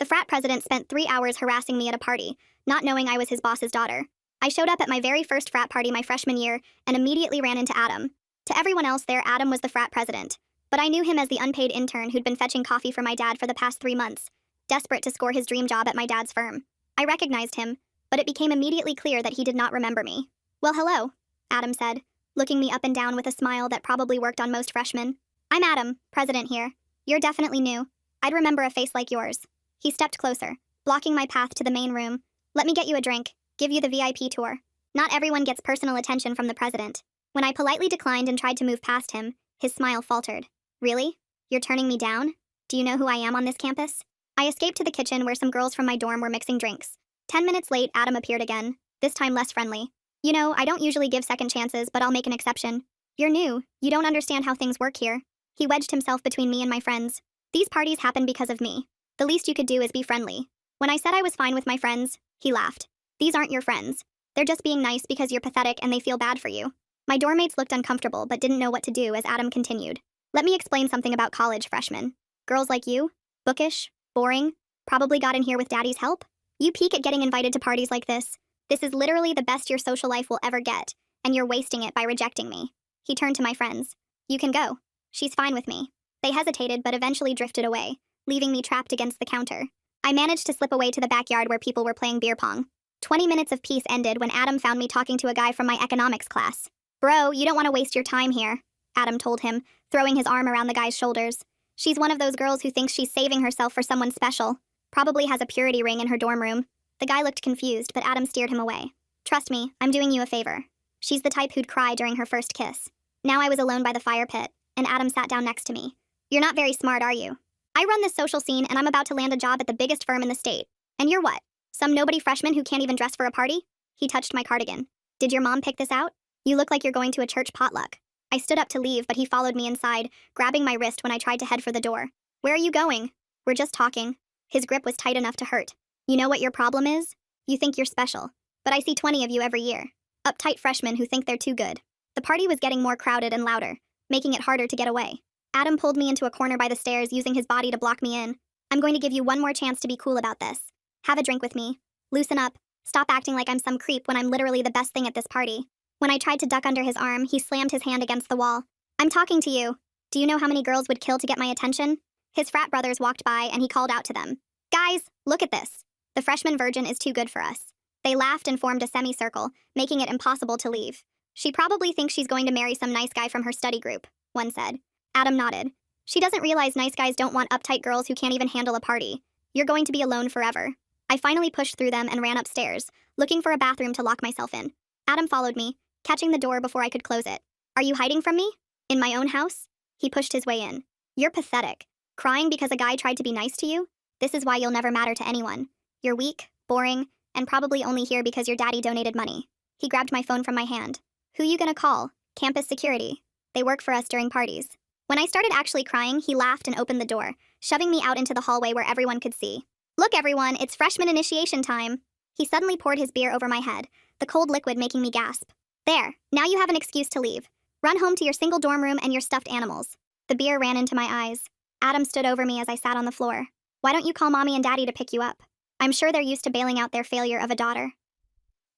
The frat president spent 3 hours harassing me at a party, not knowing I was his boss's daughter. I showed up at my very first frat party my freshman year and immediately ran into Adam. To everyone else there, Adam was the frat president. But I knew him as the unpaid intern who'd been fetching coffee for my dad for the past 3 months, desperate to score his dream job at my dad's firm. I recognized him, but it became immediately clear that he did not remember me. "Well, hello," Adam said, looking me up and down with a smile that probably worked on most freshmen. "I'm Adam, president here. You're definitely new. I'd remember a face like yours." He stepped closer, blocking my path to the main room. "Let me get you a drink, give you the VIP tour." Not everyone gets personal attention from the president. When I politely declined and tried to move past him, his smile faltered. "Really? You're turning me down? Do you know who I am on this campus?" I escaped to the kitchen where some girls from my dorm were mixing drinks. 10 minutes late, Adam appeared again, this time less friendly. "You know, I don't usually give second chances, but I'll make an exception. You're new, you don't understand how things work here." He wedged himself between me and my friends. "These parties happen because of me. The least you could do is be friendly." When I said I was fine with my friends, he laughed. "These aren't your friends. They're just being nice because you're pathetic and they feel bad for you." My dorm mates looked uncomfortable but didn't know what to do as Adam continued. "Let me explain something about college, freshmen. Girls like you, bookish, boring, probably got in here with daddy's help. You peak at getting invited to parties like this. This is literally the best your social life will ever get, and you're wasting it by rejecting me." He turned to my friends. "You can go. She's fine with me." They hesitated but eventually drifted away, leaving me trapped against the counter. I managed to slip away to the backyard where people were playing beer pong. 20 minutes of peace ended when Adam found me talking to a guy from my economics class. "Bro, you don't want to waste your time here," Adam told him, throwing his arm around the guy's shoulders. "She's one of those girls who thinks she's saving herself for someone special. Probably has a purity ring in her dorm room." The guy looked confused, but Adam steered him away. "Trust me, I'm doing you a favor. She's the type who'd cry during her first kiss." Now I was alone by the fire pit, and Adam sat down next to me. "You're not very smart, are you? I run this social scene and I'm about to land a job at the biggest firm in the state. And you're what? Some nobody freshman who can't even dress for a party?" He touched my cardigan. "Did your mom pick this out? You look like you're going to a church potluck." I stood up to leave, but he followed me inside, grabbing my wrist when I tried to head for the door. "Where are you going?" "We're just talking." His grip was tight enough to hurt. "You know what your problem is? You think you're special. But I see 20 of you every year. Uptight freshmen who think they're too good." The party was getting more crowded and louder, making it harder to get away. Adam pulled me into a corner by the stairs, using his body to block me in. "I'm going to give you one more chance to be cool about this. Have a drink with me. Loosen up. Stop acting like I'm some creep when I'm literally the best thing at this party." When I tried to duck under his arm, he slammed his hand against the wall. "I'm talking to you. Do you know how many girls would kill to get my attention?" His frat brothers walked by and he called out to them. "Guys, look at this. The freshman virgin is too good for us." They laughed and formed a semicircle, making it impossible to leave. "She probably thinks she's going to marry some nice guy from her study group," one said. Adam nodded. "She doesn't realize nice guys don't want uptight girls who can't even handle a party. You're going to be alone forever." I finally pushed through them and ran upstairs, looking for a bathroom to lock myself in. Adam followed me, catching the door before I could close it. "Are you hiding from me? In my own house?" He pushed his way in. "You're pathetic. Crying because a guy tried to be nice to you? This is why you'll never matter to anyone. You're weak, boring, and probably only here because your daddy donated money." He grabbed my phone from my hand. "Who you gonna call? Campus security. They work for us during parties." When I started actually crying, he laughed and opened the door, shoving me out into the hallway where everyone could see. "Look, everyone, it's freshman initiation time." He suddenly poured his beer over my head, the cold liquid making me gasp. "There, now you have an excuse to leave. Run home to your single dorm room and your stuffed animals." The beer ran into my eyes. Adam stood over me as I sat on the floor. "Why don't you call mommy and daddy to pick you up? I'm sure they're used to bailing out their failure of a daughter."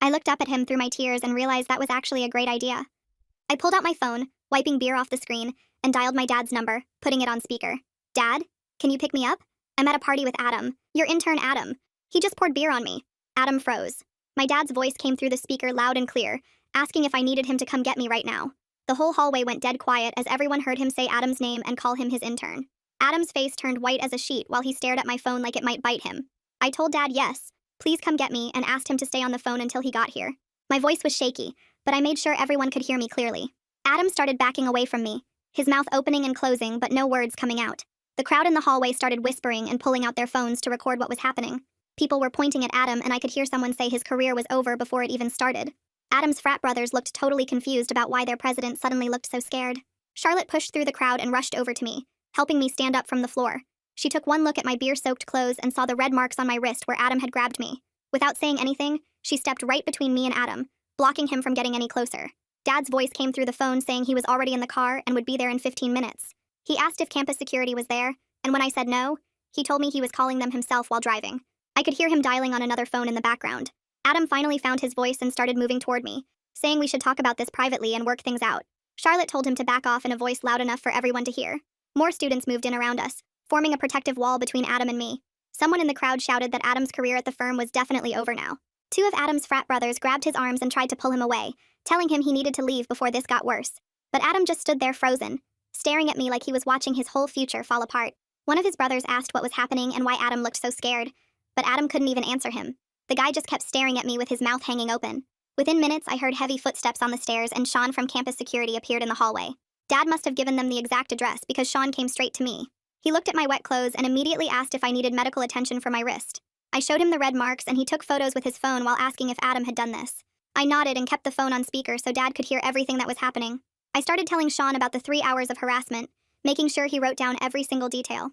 I looked up at him through my tears and realized that was actually a great idea. I pulled out my phone, wiping beer off the screen, and dialed my dad's number, putting it on speaker. "Dad, can you pick me up? I'm at a party with Adam, your intern Adam. He just poured beer on me." Adam froze. My dad's voice came through the speaker loud and clear, asking if I needed him to come get me right now. The whole hallway went dead quiet as everyone heard him say Adam's name and call him his intern. Adam's face turned white as a sheet while he stared at my phone like it might bite him. I told Dad yes, please come get me, and asked him to stay on the phone until he got here. My voice was shaky, but I made sure everyone could hear me clearly. Adam started backing away from me, his mouth opening and closing but no words coming out. The crowd in the hallway started whispering and pulling out their phones to record what was happening. People were pointing at Adam and I could hear someone say his career was over before it even started. Adam's frat brothers looked totally confused about why their president suddenly looked so scared. Charlotte pushed through the crowd and rushed over to me, helping me stand up from the floor. She took one look at my beer-soaked clothes and saw the red marks on my wrist where Adam had grabbed me. Without saying anything, she stepped right between me and Adam, blocking him from getting any closer. Dad's voice came through the phone saying he was already in the car and would be there in 15 minutes. He asked if campus security was there, and when I said no, He told me he was calling them himself while driving. I could hear him dialing on another phone in the background. Adam finally found his voice and started moving toward me, saying we should talk about this privately and work things out. Charlotte told him to back off in a voice loud enough for everyone to hear. More students moved in around us, forming a protective wall between Adam and me. Someone in the crowd shouted that Adam's career at the firm was definitely over now. Two of Adam's frat brothers grabbed his arms and tried to pull him away, telling him he needed to leave before this got worse. But Adam just stood there frozen, staring at me like he was watching his whole future fall apart. One of his brothers asked what was happening and why Adam looked so scared, but Adam couldn't even answer him. The guy just kept staring at me with his mouth hanging open. Within minutes, I heard heavy footsteps on the stairs and Sean from campus security appeared in the hallway. Dad must have given them the exact address because Sean came straight to me. He looked at my wet clothes and immediately asked if I needed medical attention for my wrist. I showed him the red marks and he took photos with his phone while asking if Adam had done this. I nodded and kept the phone on speaker so Dad could hear everything that was happening. I started telling Sean about the 3 hours of harassment, making sure he wrote down every single detail.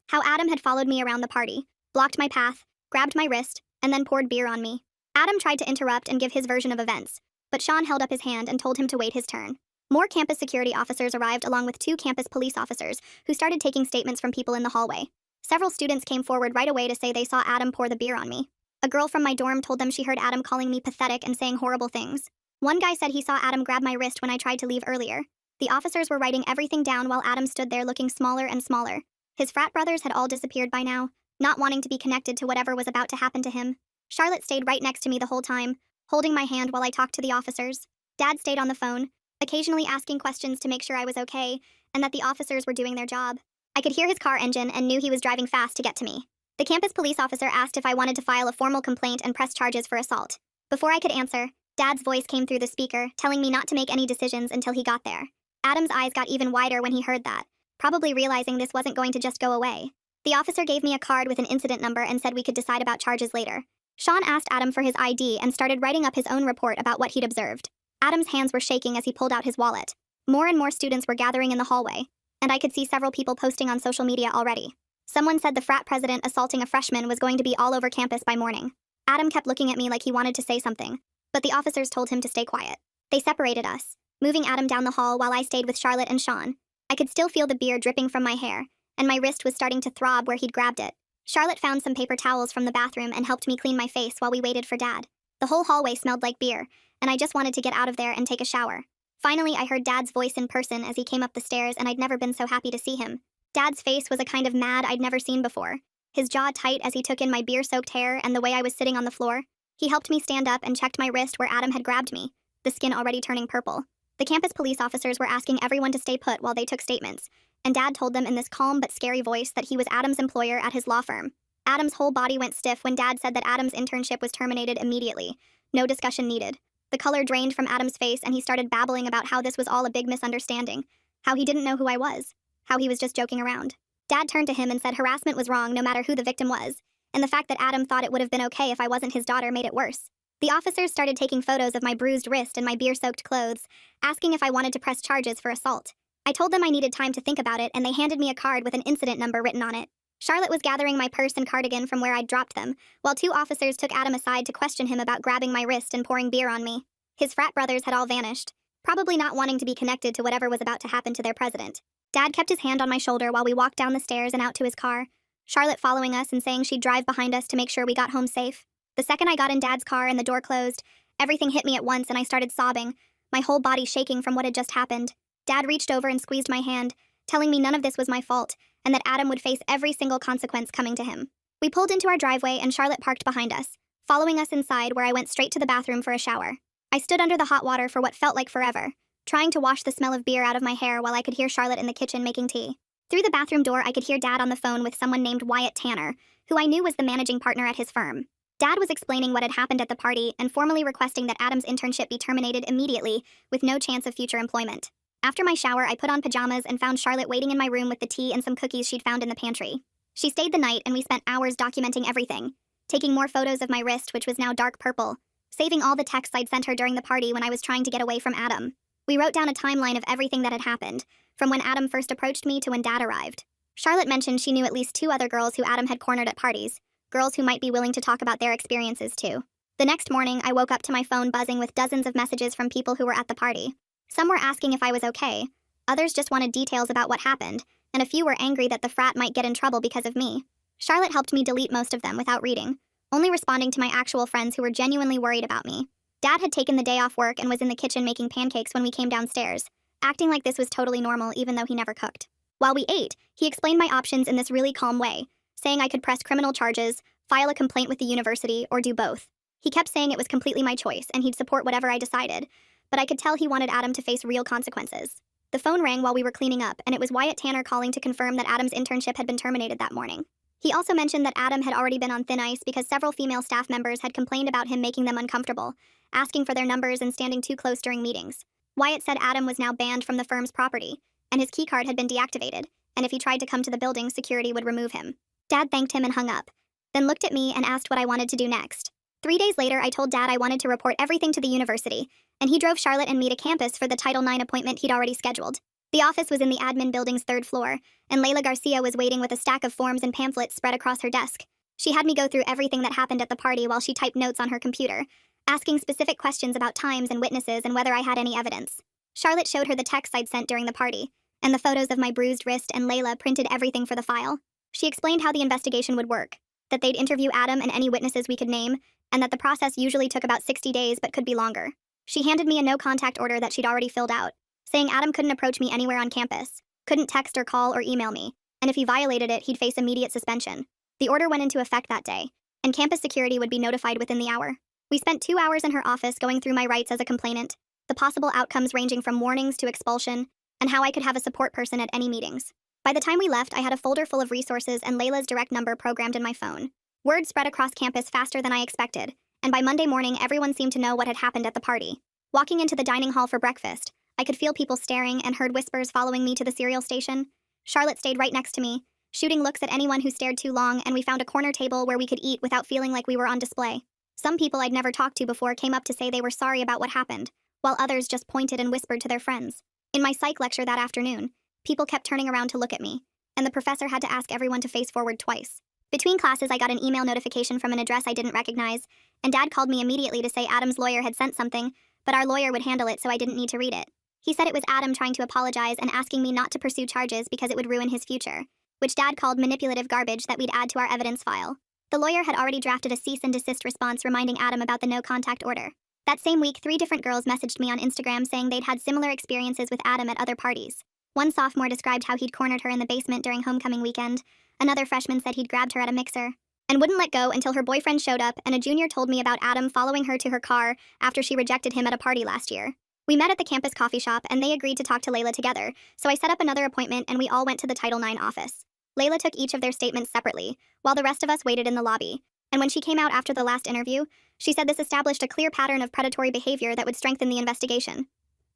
How Adam had followed me around the party, blocked my path, grabbed my wrist, and then poured beer on me. Adam tried to interrupt and give his version of events, but Sean held up his hand and told him to wait his turn. More campus security officers arrived along with 2 campus police officers who started taking statements from people in the hallway. Several students came forward right away to say they saw Adam pour the beer on me. A girl from my dorm told them she heard Adam calling me pathetic and saying horrible things. One guy said he saw Adam grab my wrist when I tried to leave earlier. The officers were writing everything down while Adam stood there looking smaller and smaller. His frat brothers had all disappeared by now, not wanting to be connected to whatever was about to happen to him. Charlotte stayed right next to me the whole time, holding my hand while I talked to the officers. Dad stayed on the phone, occasionally asking questions to make sure I was okay, and that the officers were doing their job. I could hear his car engine and knew he was driving fast to get to me. The campus police officer asked if I wanted to file a formal complaint and press charges for assault. Before I could answer, Dad's voice came through the speaker, telling me not to make any decisions until he got there. Adam's eyes got even wider when he heard that, probably realizing this wasn't going to just go away. The officer gave me a card with an incident number and said we could decide about charges later. Sean asked Adam for his ID and started writing up his own report about what he'd observed. Adam's hands were shaking as he pulled out his wallet. More and more students were gathering in the hallway, and I could see several people posting on social media already. Someone said the frat president assaulting a freshman was going to be all over campus by morning. Adam kept looking at me like he wanted to say something, but the officers told him to stay quiet. They separated us, moving Adam down the hall while I stayed with Charlotte and Sean. I could still feel the beer dripping from my hair, and my wrist was starting to throb where he'd grabbed it. Charlotte found some paper towels from the bathroom and helped me clean my face while we waited for Dad. The whole hallway smelled like beer, and I just wanted to get out of there and take a shower. Finally, I heard Dad's voice in person as he came up the stairs, and I'd never been so happy to see him. Dad's face was a kind of mad I'd never seen before, his jaw tight as he took in my beer-soaked hair and the way I was sitting on the floor. He helped me stand up and checked my wrist where Adam had grabbed me, the skin already turning purple. The campus police officers were asking everyone to stay put while they took statements, and Dad told them in this calm but scary voice that he was Adam's employer at his law firm. Adam's whole body went stiff when Dad said that Adam's internship was terminated immediately. No discussion needed. The color drained from Adam's face and he started babbling about how this was all a big misunderstanding, how he didn't know who I was, how he was just joking around. Dad turned to him and said harassment was wrong no matter who the victim was, and the fact that Adam thought it would have been okay if I wasn't his daughter made it worse. The officers started taking photos of my bruised wrist and my beer-soaked clothes, asking if I wanted to press charges for assault. I told them I needed time to think about it, and they handed me a card with an incident number written on it. Charlotte was gathering my purse and cardigan from where I'd dropped them, while 2 officers took Adam aside to question him about grabbing my wrist and pouring beer on me. His frat brothers had all vanished, probably not wanting to be connected to whatever was about to happen to their president. Dad kept his hand on my shoulder while we walked down the stairs and out to his car, Charlotte following us and saying she'd drive behind us to make sure we got home safe. The second I got in Dad's car and the door closed, everything hit me at once and I started sobbing, my whole body shaking from what had just happened. Dad reached over and squeezed my hand, telling me none of this was my fault, and that Adam would face every single consequence coming to him. We pulled into our driveway and Charlotte parked behind us, following us inside where I went straight to the bathroom for a shower. I stood under the hot water for what felt like forever, trying to wash the smell of beer out of my hair while I could hear Charlotte in the kitchen making tea. Through the bathroom door, I could hear Dad on the phone with someone named Wyatt Tanner, who I knew was the managing partner at his firm. Dad was explaining what had happened at the party and formally requesting that Adam's internship be terminated immediately with no chance of future employment. After my shower, I put on pajamas and found Charlotte waiting in my room with the tea and some cookies she'd found in the pantry. She stayed the night and we spent hours documenting everything, taking more photos of my wrist, which was now dark purple, saving all the texts I'd sent her during the party when I was trying to get away from Adam. We wrote down a timeline of everything that had happened, from when Adam first approached me to when Dad arrived. Charlotte mentioned she knew at least 2 other girls who Adam had cornered at parties, girls who might be willing to talk about their experiences too. The next morning, I woke up to my phone buzzing with dozens of messages from people who were at the party. Some were asking if I was okay, others just wanted details about what happened, and a few were angry that the frat might get in trouble because of me. Charlotte helped me delete most of them without reading, only responding to my actual friends who were genuinely worried about me. Dad had taken the day off work and was in the kitchen making pancakes when we came downstairs, acting like this was totally normal even though he never cooked. While we ate, he explained my options in this really calm way, saying I could press criminal charges, file a complaint with the university, or do both. He kept saying it was completely my choice and he'd support whatever I decided, but I could tell he wanted Adam to face real consequences. The phone rang while we were cleaning up, and it was Wyatt Tanner calling to confirm that Adam's internship had been terminated that morning. He also mentioned that Adam had already been on thin ice because several female staff members had complained about him making them uncomfortable, asking for their numbers and standing too close during meetings. Wyatt said Adam was now banned from the firm's property, and his keycard had been deactivated, and if he tried to come to the building, security would remove him. Dad thanked him and hung up, then looked at me and asked what I wanted to do next. 3 days later, I told Dad I wanted to report everything to the university, and he drove Charlotte and me to campus for the Title IX appointment he'd already scheduled. The office was in the admin building's 3rd floor, and Layla Garcia was waiting with a stack of forms and pamphlets spread across her desk. She had me go through everything that happened at the party while she typed notes on her computer, asking specific questions about times and witnesses and whether I had any evidence. Charlotte showed her the texts I'd sent during the party, and the photos of my bruised wrist, and Layla printed everything for the file. She explained how the investigation would work, that they'd interview Adam and any witnesses we could name, and that the process usually took about 60 days but could be longer. She handed me a no-contact order that she'd already filled out, saying Adam couldn't approach me anywhere on campus, couldn't text or call or email me, and if he violated it, he'd face immediate suspension. The order went into effect that day, and campus security would be notified within the hour. We spent 2 hours in her office going through my rights as a complainant, the possible outcomes ranging from warnings to expulsion, and how I could have a support person at any meetings. By the time we left, I had a folder full of resources and Layla's direct number programmed in my phone. Word spread across campus faster than I expected, and by Monday morning, everyone seemed to know what had happened at the party. Walking into the dining hall for breakfast, I could feel people staring and heard whispers following me to the cereal station. Charlotte stayed right next to me, shooting looks at anyone who stared too long, and we found a corner table where we could eat without feeling like we were on display. Some people I'd never talked to before came up to say they were sorry about what happened, while others just pointed and whispered to their friends. In my psych lecture that afternoon, people kept turning around to look at me, and the professor had to ask everyone to face forward twice. Between classes, I got an email notification from an address I didn't recognize, and Dad called me immediately to say Adam's lawyer had sent something, but our lawyer would handle it so I didn't need to read it. He said it was Adam trying to apologize and asking me not to pursue charges because it would ruin his future, which Dad called manipulative garbage that we'd add to our evidence file. The lawyer had already drafted a cease and desist response reminding Adam about the no-contact order. That same week, 3 different girls messaged me on Instagram saying they'd had similar experiences with Adam at other parties. One sophomore described how he'd cornered her in the basement during homecoming weekend. Another freshman said he'd grabbed her at a mixer and wouldn't let go until her boyfriend showed up, and a junior told me about Adam following her to her car after she rejected him at a party last year. We met at the campus coffee shop, and they agreed to talk to Layla together, so I set up another appointment and we all went to the Title IX office. Layla took each of their statements separately, while the rest of us waited in the lobby, and when she came out after the last interview, she said this established a clear pattern of predatory behavior that would strengthen the investigation.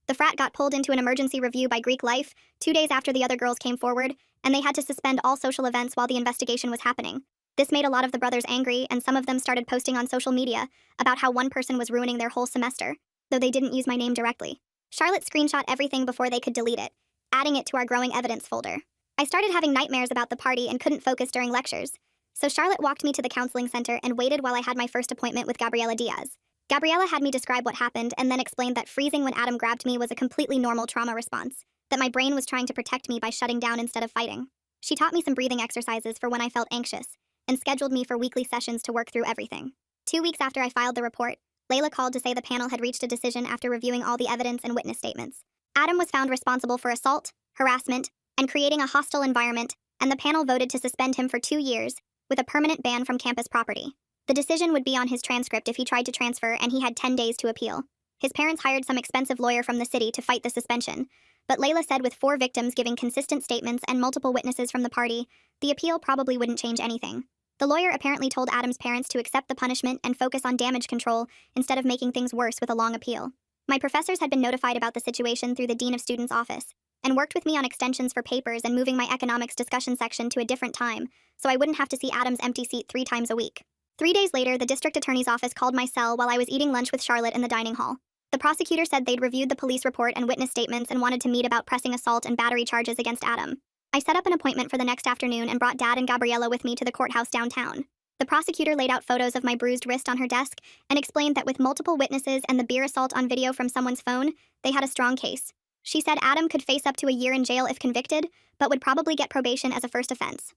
The frat got pulled into an emergency review by Greek Life 2 days after the other girls came forward, and they had to suspend all social events while the investigation was happening. This made a lot of the brothers angry, and some of them started posting on social media about how one person was ruining their whole semester, though they didn't use my name directly. Charlotte screenshot everything before they could delete it, adding it to our growing evidence folder. I started having nightmares about the party and couldn't focus during lectures, so Charlotte walked me to the counseling center and waited while I had my first appointment with Gabriela Diaz. Gabriela had me describe what happened and then explained that freezing when Adam grabbed me was a completely normal trauma response, that my brain was trying to protect me by shutting down instead of fighting. She taught me some breathing exercises for when I felt anxious, and scheduled me for weekly sessions to work through everything. 2 weeks after I filed the report, Layla called to say the panel had reached a decision after reviewing all the evidence and witness statements. Adam was found responsible for assault, harassment, and creating a hostile environment, and the panel voted to suspend him for 2 years, with a permanent ban from campus property. The decision would be on his transcript if he tried to transfer, and he had 10 days to appeal. His parents hired some expensive lawyer from the city to fight the suspension, but Layla said with 4 victims giving consistent statements and multiple witnesses from the party, the appeal probably wouldn't change anything. The lawyer apparently told Adam's parents to accept the punishment and focus on damage control instead of making things worse with a long appeal. My professors had been notified about the situation through the Dean of Students' office, and worked with me on extensions for papers and moving my economics discussion section to a different time, so I wouldn't have to see Adam's empty seat 3 times a week. 3 days later, the district attorney's office called my cell while I was eating lunch with Charlotte in the dining hall. The prosecutor said they'd reviewed the police report and witness statements and wanted to meet about pressing assault and battery charges against Adam. I set up an appointment for the next afternoon and brought Dad and Gabriela with me to the courthouse downtown. The prosecutor laid out photos of my bruised wrist on her desk and explained that with multiple witnesses and the beer assault on video from someone's phone, they had a strong case. She said Adam could face up to a year in jail if convicted, but would probably get probation as a first offense.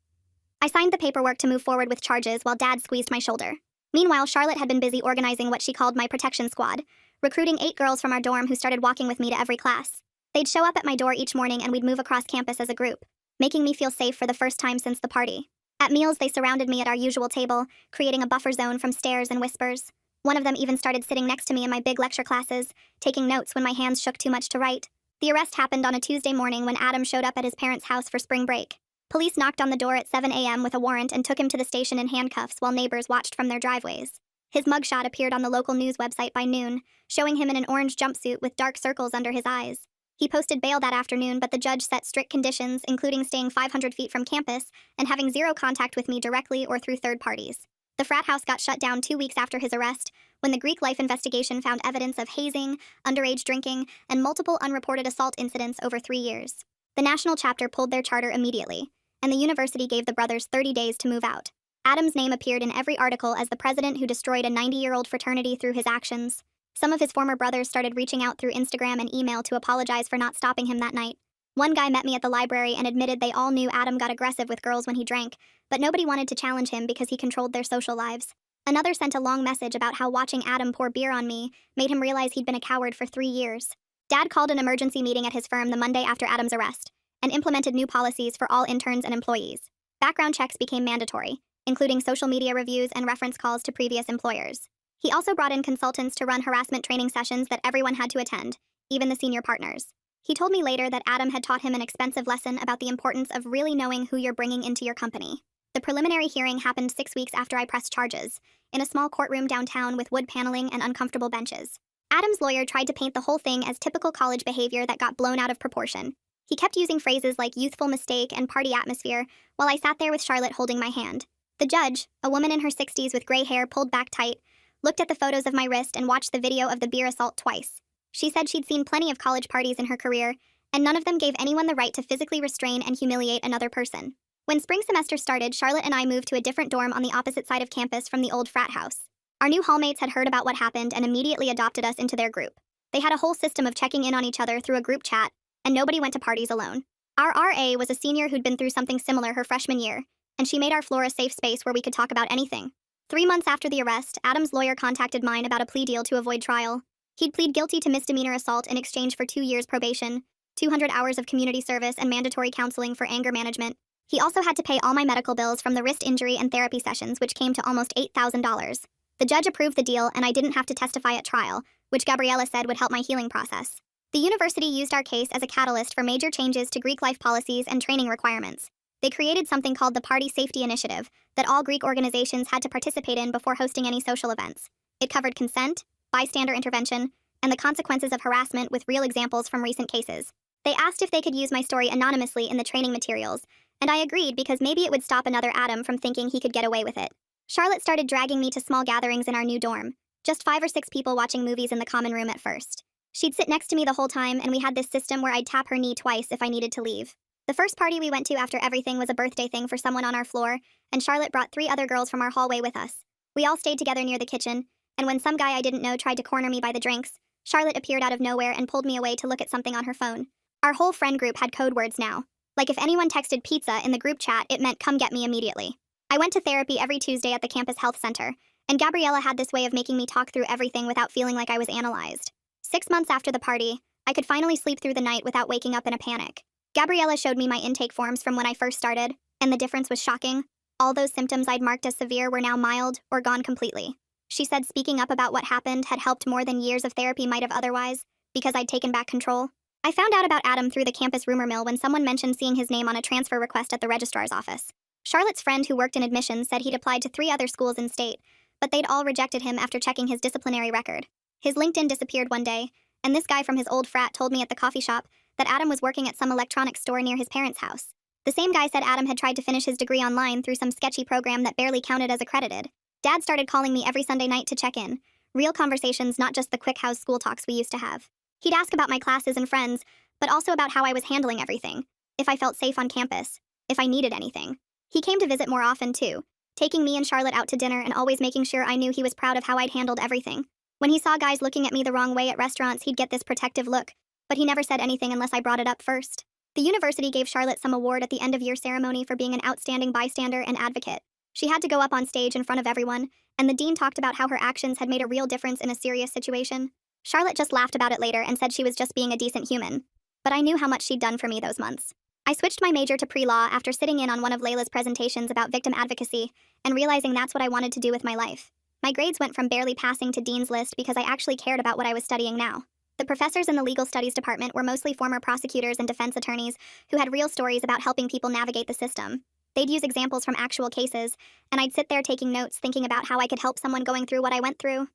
I signed the paperwork to move forward with charges while Dad squeezed my shoulder. Meanwhile, Charlotte had been busy organizing what she called my protection squad, recruiting 8 girls from our dorm who started walking with me to every class. They'd show up at my door each morning and we'd move across campus as a group, making me feel safe for the first time since the party. At meals, they surrounded me at our usual table, creating a buffer zone from stares and whispers. One of them even started sitting next to me in my big lecture classes, taking notes when my hands shook too much to write. The arrest happened on a Tuesday morning when Adam showed up at his parents' house for spring break. Police knocked on the door at 7 a.m. with a warrant and took him to the station in handcuffs while neighbors watched from their driveways. His mugshot appeared on the local news website by noon, showing him in an orange jumpsuit with dark circles under his eyes. He posted bail that afternoon, but the judge set strict conditions, including staying 500 feet from campus and having zero contact with me directly or through third parties. The frat house got shut down 2 weeks after his arrest, when the Greek life investigation found evidence of hazing, underage drinking, and multiple unreported assault incidents over 3 years. The national chapter pulled their charter immediately, and the university gave the brothers 30 days to move out. Adam's name appeared in every article as the president who destroyed a 90-year-old fraternity through his actions. Some of his former brothers started reaching out through Instagram and email to apologize for not stopping him that night. One guy met me at the library and admitted they all knew Adam got aggressive with girls when he drank, but nobody wanted to challenge him because he controlled their social lives. Another sent a long message about how watching Adam pour beer on me made him realize he'd been a coward for 3 years. Dad called an emergency meeting at his firm the Monday after Adam's arrest and implemented new policies for all interns and employees. Background checks became mandatory, including social media reviews and reference calls to previous employers. He also brought in consultants to run harassment training sessions that everyone had to attend, even the senior partners. He told me later that Adam had taught him an expensive lesson about the importance of really knowing who you're bringing into your company. The preliminary hearing happened 6 weeks after I pressed charges, in a small courtroom downtown with wood paneling and uncomfortable benches. Adam's lawyer tried to paint the whole thing as typical college behavior that got blown out of proportion. He kept using phrases like youthful mistake and party atmosphere while I sat there with Charlotte holding my hand. The judge, a woman in her 60s with gray hair pulled back tight, looked at the photos of my wrist and watched the video of the beer assault twice. She said she'd seen plenty of college parties in her career, and none of them gave anyone the right to physically restrain and humiliate another person. When spring semester started, Charlotte and I moved to a different dorm on the opposite side of campus from the old frat house. Our new hallmates had heard about what happened and immediately adopted us into their group. They had a whole system of checking in on each other through a group chat, and nobody went to parties alone. Our RA was a senior who'd been through something similar her freshman year, and she made our floor a safe space where we could talk about anything. 3 months after the arrest, Adam's lawyer contacted mine about a plea deal to avoid trial. He'd plead guilty to misdemeanor assault in exchange for 2 years probation, 200 hours of community service, and mandatory counseling for anger management. He also had to pay all my medical bills from the wrist injury and therapy sessions, which came to almost $8,000. The judge approved the deal, and I didn't have to testify at trial, which Gabriella said would help my healing process. The university used our case as a catalyst for major changes to Greek life policies and training requirements. They created something called the Party Safety Initiative that all Greek organizations had to participate in before hosting any social events. It covered consent, bystander intervention, and the consequences of harassment with real examples from recent cases. They asked if they could use my story anonymously in the training materials, and I agreed because maybe it would stop another Adam from thinking he could get away with it. Charlotte started dragging me to small gatherings in our new dorm, just 5 or 6 people watching movies in the common room at first. She'd sit next to me the whole time, and we had this system where I'd tap her knee twice if I needed to leave. The first party we went to after everything was a birthday thing for someone on our floor, and Charlotte brought 3 other girls from our hallway with us. We all stayed together near the kitchen, and when some guy I didn't know tried to corner me by the drinks, Charlotte appeared out of nowhere and pulled me away to look at something on her phone. Our whole friend group had code words now. Like if anyone texted pizza in the group chat, it meant come get me immediately. I went to therapy every Tuesday at the campus health center, and Gabriella had this way of making me talk through everything without feeling like I was analyzed. 6 months after the party, I could finally sleep through the night without waking up in a panic. Gabriella showed me my intake forms from when I first started, and the difference was shocking. All those symptoms I'd marked as severe were now mild or gone completely. She said speaking up about what happened had helped more than years of therapy might have otherwise, because I'd taken back control. I found out about Adam through the campus rumor mill when someone mentioned seeing his name on a transfer request at the registrar's office. Charlotte's friend who worked in admissions said he'd applied to 3 other schools in state, but they'd all rejected him after checking his disciplinary record. His LinkedIn disappeared one day, and this guy from his old frat told me at the coffee shop that Adam was working at some electronics store near his parents' house. The same guy said Adam had tried to finish his degree online through some sketchy program that barely counted as accredited. Dad started calling me every Sunday night to check in. Real conversations, not just the quick house school talks we used to have. He'd ask about my classes and friends, but also about how I was handling everything. If I felt safe on campus. If I needed anything. He came to visit more often too, taking me and Charlotte out to dinner and always making sure I knew he was proud of how I'd handled everything. When he saw guys looking at me the wrong way at restaurants, he'd get this protective look, but he never said anything unless I brought it up first. The university gave Charlotte some award at the end-of-year ceremony for being an outstanding bystander and advocate. She had to go up on stage in front of everyone, and the dean talked about how her actions had made a real difference in a serious situation. Charlotte just laughed about it later and said she was just being a decent human. But I knew how much she'd done for me those months. I switched my major to pre-law after sitting in on one of Layla's presentations about victim advocacy and realizing that's what I wanted to do with my life. My grades went from barely passing to dean's list because I actually cared about what I was studying now. The professors in the legal studies department were mostly former prosecutors and defense attorneys who had real stories about helping people navigate the system. They'd use examples from actual cases, and I'd sit there taking notes thinking about how I could help someone going through what I went through.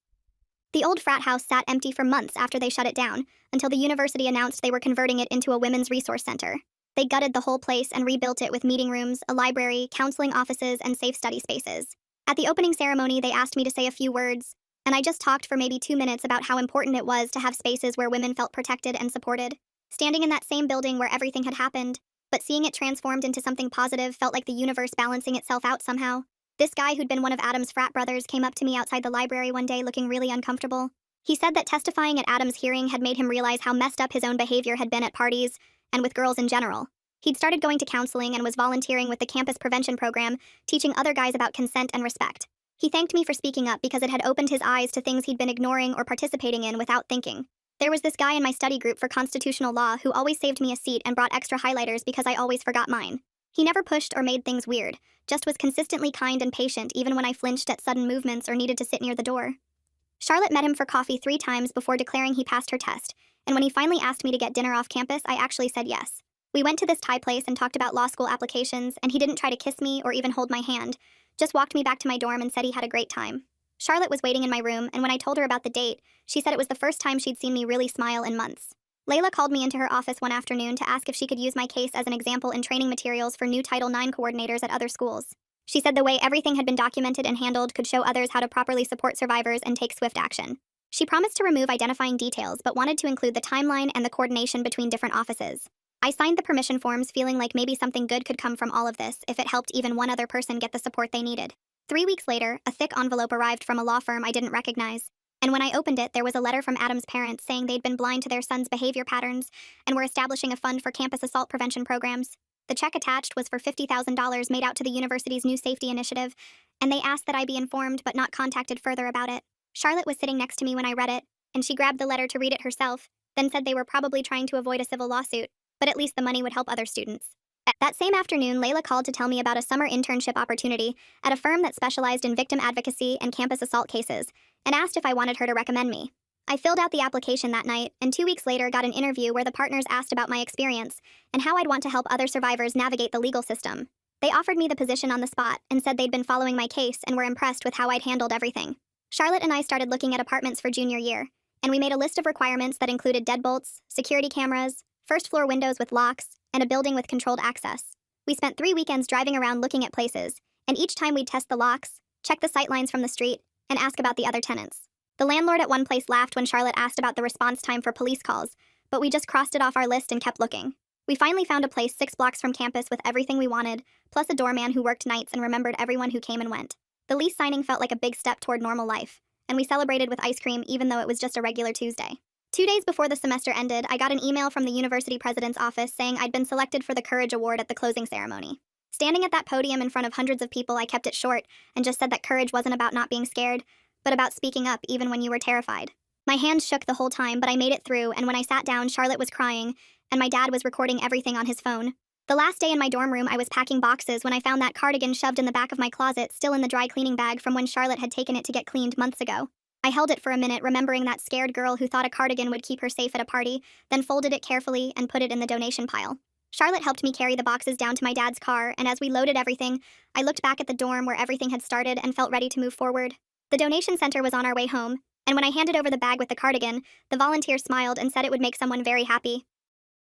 The old frat house sat empty for months after they shut it down, until the university announced they were converting it into a women's resource center. They gutted the whole place and rebuilt it with meeting rooms, a library, counseling offices, and safe study spaces. At the opening ceremony, they asked me to say a few words, and I just talked for maybe 2 minutes about how important it was to have spaces where women felt protected and supported. Standing in that same building where everything had happened, but seeing it transformed into something positive felt like the universe balancing itself out somehow. This guy who'd been one of Adam's frat brothers came up to me outside the library one day looking really uncomfortable. He said that testifying at Adam's hearing had made him realize how messed up his own behavior had been at parties, and with girls in general. He'd started going to counseling and was volunteering with the campus prevention program, teaching other guys about consent and respect. He thanked me for speaking up because it had opened his eyes to things he'd been ignoring or participating in without thinking. There was this guy in my study group for constitutional law who always saved me a seat and brought extra highlighters because I always forgot mine. He never pushed or made things weird, just was consistently kind and patient even when I flinched at sudden movements or needed to sit near the door. Charlotte met him for coffee 3 times before declaring he passed her test, and when he finally asked me to get dinner off campus, I actually said yes. We went to this Thai place and talked about law school applications, and he didn't try to kiss me or even hold my hand, just walked me back to my dorm and said he had a great time. Charlotte was waiting in my room, and when I told her about the date, she said it was the first time she'd seen me really smile in months. Layla called me into her office one afternoon to ask if she could use my case as an example in training materials for new Title IX coordinators at other schools. She said the way everything had been documented and handled could show others how to properly support survivors and take swift action. She promised to remove identifying details, but wanted to include the timeline and the coordination between different offices. I signed the permission forms feeling like maybe something good could come from all of this if it helped even one other person get the support they needed. 3 weeks later, a thick envelope arrived from a law firm I didn't recognize, and when I opened it, there was a letter from Adam's parents saying they'd been blind to their son's behavior patterns and were establishing a fund for campus assault prevention programs. The check attached was for $50,000 made out to the university's new safety initiative, and they asked that I be informed but not contacted further about it. Charlotte was sitting next to me when I read it, and she grabbed the letter to read it herself, then said they were probably trying to avoid a civil lawsuit, but at least the money would help other students. That same afternoon, Layla called to tell me about a summer internship opportunity at a firm that specialized in victim advocacy and campus assault cases, and asked if I wanted her to recommend me. I filled out the application that night, and 2 weeks later got an interview where the partners asked about my experience and how I'd want to help other survivors navigate the legal system. They offered me the position on the spot and said they'd been following my case and were impressed with how I'd handled everything. Charlotte and I started looking at apartments for junior year, and we made a list of requirements that included deadbolts, security cameras, first-floor windows with locks, and a building with controlled access. We spent 3 weekends driving around looking at places, and each time we'd test the locks, check the sightlines from the street, and ask about the other tenants. The landlord at one place laughed when Charlotte asked about the response time for police calls, but we just crossed it off our list and kept looking. We finally found a place 6 blocks from campus with everything we wanted, plus a doorman who worked nights and remembered everyone who came and went. The lease signing felt like a big step toward normal life, and we celebrated with ice cream even though it was just a regular Tuesday. 2 days before the semester ended, I got an email from the university president's office saying I'd been selected for the Courage Award at the closing ceremony. Standing at that podium in front of hundreds of people, I kept it short and just said that courage wasn't about not being scared, but about speaking up even when you were terrified. My hands shook the whole time, but I made it through, and when I sat down, Charlotte was crying, and my dad was recording everything on his phone. The last day in my dorm room, I was packing boxes when I found that cardigan shoved in the back of my closet, still in the dry cleaning bag from when Charlotte had taken it to get cleaned months ago. I held it for a minute, remembering that scared girl who thought a cardigan would keep her safe at a party, then folded it carefully and put it in the donation pile. Charlotte helped me carry the boxes down to my dad's car, and as we loaded everything, I looked back at the dorm where everything had started and felt ready to move forward. The donation center was on our way home, and when I handed over the bag with the cardigan, the volunteer smiled and said it would make someone very happy.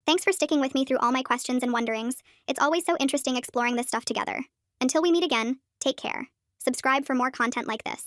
Thanks for sticking with me through all my questions and wonderings. It's always so interesting exploring this stuff together. Until we meet again, take care. Subscribe for more content like this.